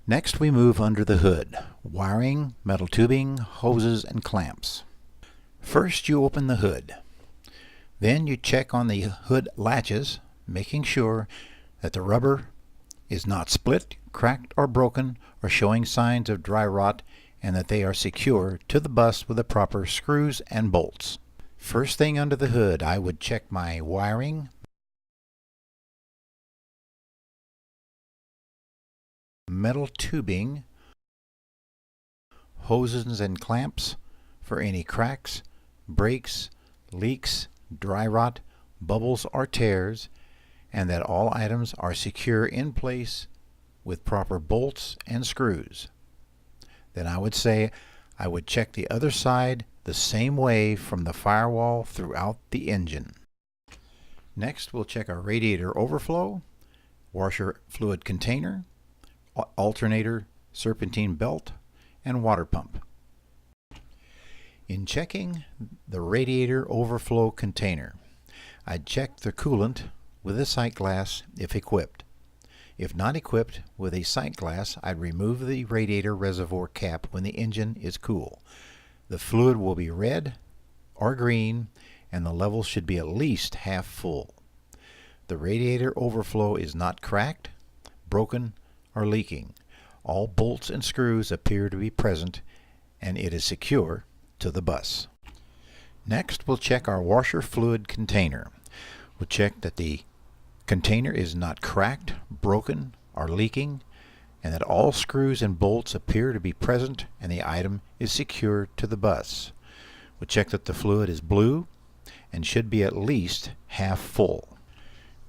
Next we move under the hood, wiring, metal tubing, hoses, and clamps. First you open the hood. Then you check on the hood latches, making sure that the rubber is not split, cracked, or broken, or showing signs of dry rot, and that they are secure to the bus with the proper screws and bolts. First thing under the hood, I would check my wiring, metal tubing, hoses and clamps for any cracks, breaks, leaks, dry rot, bubbles, or tears, and that all items are secure in place with proper bolts and screws. Then I would say I would check the other side the same way from the firewall throughout the engine. Next we'll check our radiator overflow, washer fluid container, alternator, serpentine belt, and water pump. In checking the radiator overflow container, I'd check the coolant with a sight glass if equipped. If not equipped with a sight glass, I'd remove the radiator reservoir cap when the engine is cool. The fluid will be red or green, and the level should be at least half full. The radiator overflow is not cracked, broken, or leaking. All bolts and screws appear to be present, and it is secure to the bus. Next, we'll check our washer fluid container. We'll check that the container is not cracked, broken, or leaking, and that all screws and bolts appear to be present and the item is secure to the bus. We'll check that the fluid is blue and should be at least half full.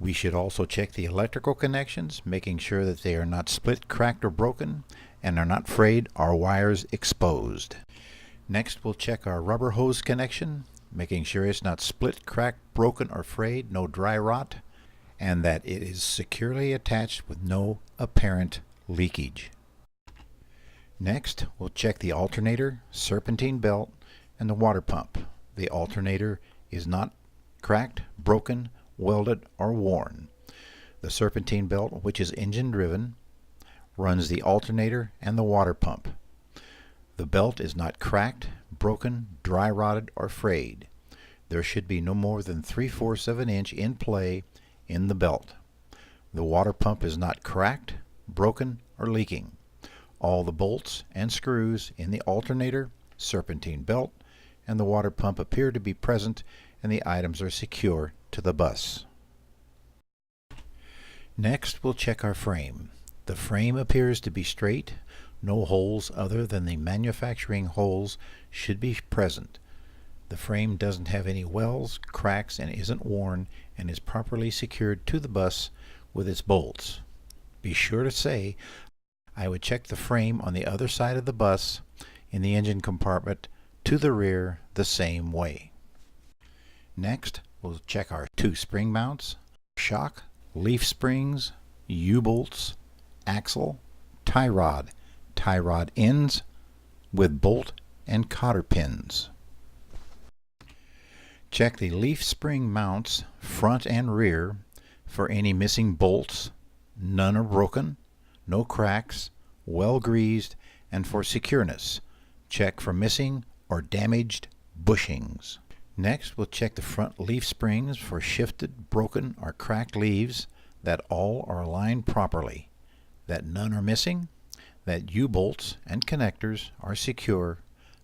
We should also check the electrical connections, making sure that they are not split, cracked, or broken, and are not frayed or wires exposed. Next, we'll check our rubber hose connection, making sure it's not split, cracked, broken, or frayed, no dry rot, and that it is securely attached with no apparent leakage. Next, we'll check the alternator, serpentine belt, and the water pump. The alternator is not cracked, broken, welded, or worn. The serpentine belt, which is engine driven, runs the alternator and the water pump. The belt is not cracked, broken, dry rotted, or frayed. There should be no more than 3/4 of an inch in play in the belt. The water pump is not cracked, broken, or leaking. All the bolts and screws in the alternator, serpentine belt, and the water pump appear to be present, and the items are secure to the bus. Next, we'll check our frame. The frame appears to be straight. No holes other than the manufacturing holes should be present. The frame doesn't have any wells, cracks, and isn't worn, and is properly secured to the bus with its bolts. Be sure to say, I would check the frame on the other side of the bus in the engine compartment to the rear the same way. Next, we'll check our 2 spring mounts, shock, leaf springs, U-bolts, axle, tie rod ends with bolt and cotter pins. Check the leaf spring mounts front and rear for any missing bolts. None are broken, no cracks, well greased, and for secureness. Check for missing or damaged bushings. Next, we'll check the front leaf springs for shifted, broken, or cracked leaves, that all are aligned properly, that none are missing, that U-bolts and connectors are secure,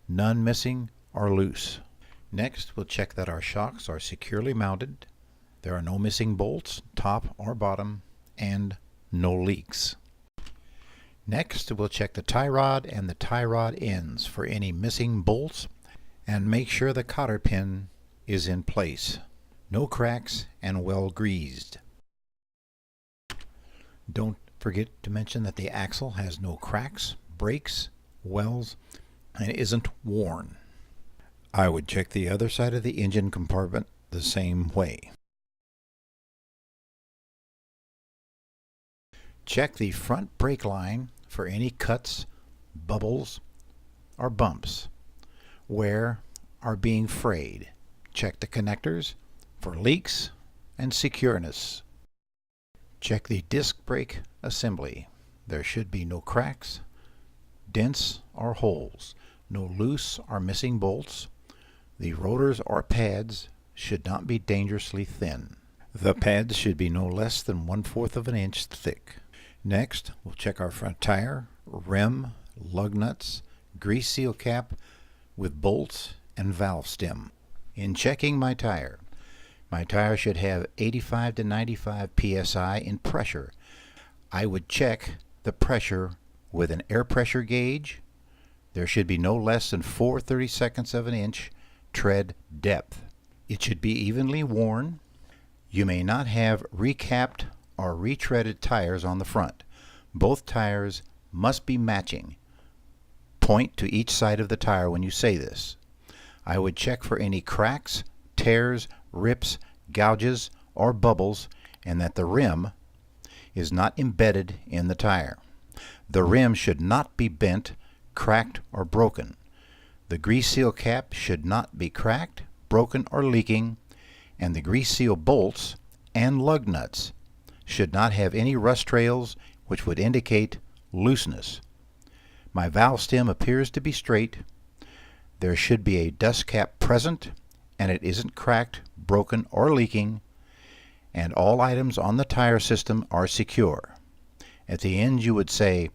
none missing or loose. Next, we'll check that our shocks are securely mounted, there are no missing bolts, top or bottom, and no leaks. Next, we'll check the tie rod and the tie rod ends for any missing bolts and make sure the cotter pin is in place. No cracks and well greased. Don't forget to mention that the axle has no cracks, breaks, wells, and isn't worn. I would check the other side of the engine compartment the same way. Check the front brake line for any cuts, bubbles, or bumps where are being frayed. Check the connectors for leaks and secureness. Check the disc brake assembly. There should be no cracks, dents, or holes, no loose or missing bolts. The rotors or pads should not be dangerously thin. The pads should be no less than 1/4 of an inch thick. Next, we'll check our front tire, rim, lug nuts, grease seal cap with bolts and valve stem. In checking my tire should have 85 to 95 psi in pressure. I would check the pressure with an air pressure gauge. There should be no less than 4/32 of an inch tread depth. It should be evenly worn. You may not have recapped or retreaded tires on the front. Both tires must be matching. Point to each side of the tire when you say this. I would check for any cracks, tears, rips, gouges, or bubbles, and that the rim is not embedded in the tire. The rim should not be bent, cracked, or broken. The grease seal cap should not be cracked, broken, or leaking, and the grease seal bolts and lug nuts should not have any rust trails which would indicate looseness. My valve stem appears to be straight. There should be a dust cap present, and it isn't cracked, broken, or leaking, and all items on the tire system are secure. At the end you would say,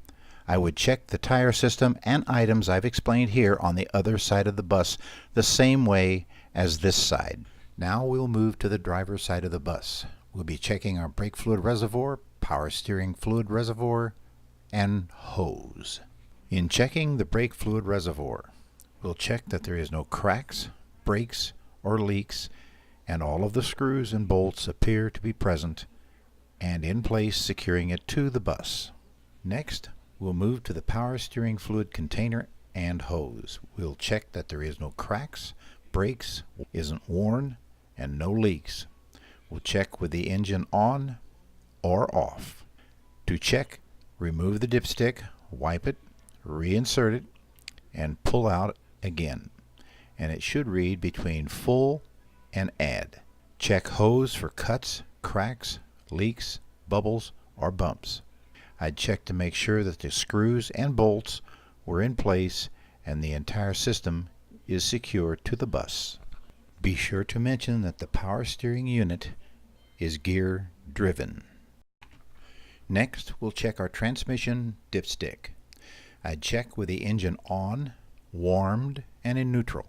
I would check the tire system and items I've explained here on the other side of the bus the same way as this side. Now we'll move to the driver's side of the bus. We'll be checking our brake fluid reservoir, power steering fluid reservoir, and hose. In checking the brake fluid reservoir, we'll check that there is no cracks, breaks, or leaks, and all of the screws and bolts appear to be present and in place, securing it to the bus. Next, we'll move to the power steering fluid container and hose. We'll check that there is no cracks, breaks, isn't worn, and no leaks. We'll check with the engine on or off. To check, remove the dipstick, wipe it, reinsert it, and pull out again. And it should read between full and add. Check hose for cuts, cracks, leaks, bubbles, or bumps. I'd check to make sure that the screws and bolts were in place and the entire system is secure to the bus. Be sure to mention that the power steering unit is gear driven. Next, we'll check our transmission dipstick. I'd check with the engine on, warmed, and in neutral.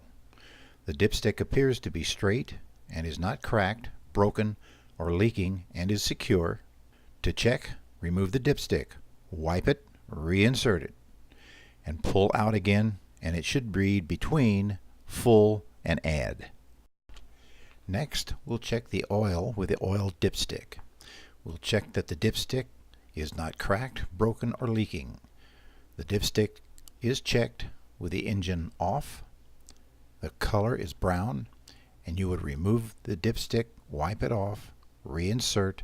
The dipstick appears to be straight and is not cracked, broken, or leaking and is secure. To check, remove the dipstick, wipe it, reinsert it, and pull out again, and it should read between full and add. Next, we'll check the oil with the oil dipstick. We'll check that the dipstick is not cracked, broken, or leaking. The dipstick is checked with the engine off. The color is brown, and you would remove the dipstick, wipe it off, reinsert,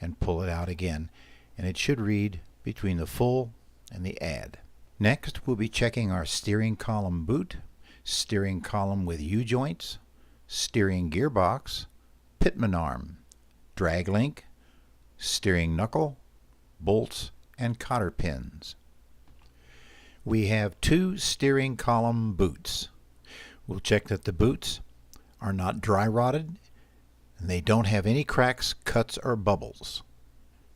and pull it out again, and it should read between the full and the add. Next, we'll be checking our steering column boot, steering column with U-joints, steering gearbox, pitman arm, drag link, steering knuckle, bolts, and cotter pins. We have 2 steering column boots. We'll check that the boots are not dry rotted and they don't have any cracks, cuts, or bubbles.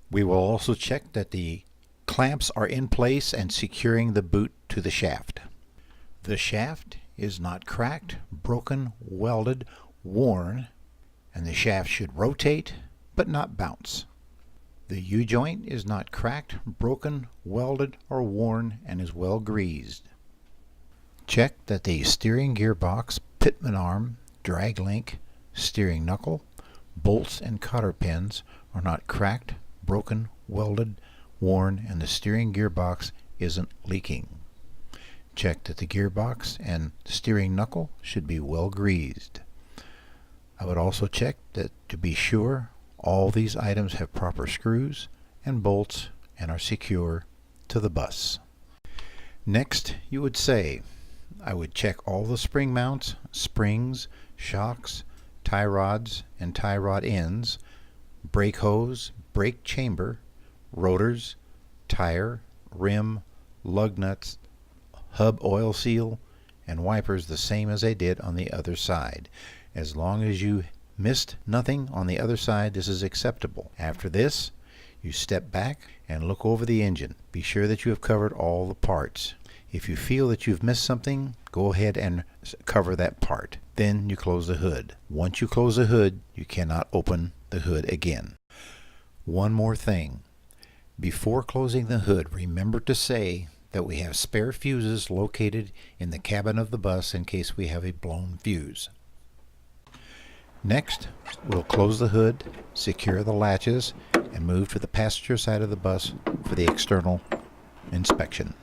We will also check that the clamps are in place and securing the boot to the shaft. The shaft is not cracked, broken, welded, worn, and the shaft should rotate but not bounce. The U-joint is not cracked, broken, welded, or worn and is well greased. Check that the steering gearbox, pitman arm, drag link, steering knuckle, bolts, and cotter pins are not cracked, broken, welded, worn, and the steering gearbox isn't leaking. Check that the gearbox and steering knuckle should be well greased. I would also check that to be sure all these items have proper screws and bolts and are secure to the bus. Next, you would say, I would check all the spring mounts, springs, shocks, tie rods and tie rod ends, brake hose, brake chamber, rotors, tire, rim, lug nuts, hub oil seal, and wipers the same as I did on the other side. As long as you missed nothing on the other side, this is acceptable. After this, you step back and look over the engine. Be sure that you have covered all the parts. If you feel that you've missed something, go ahead and cover that part. Then you close the hood. Once you close the hood, you cannot open the hood again. One more thing. Before closing the hood, remember to say that we have spare fuses located in the cabin of the bus in case we have a blown fuse. Next, we'll close the hood, secure the latches, and move to the passenger side of the bus for the external inspection.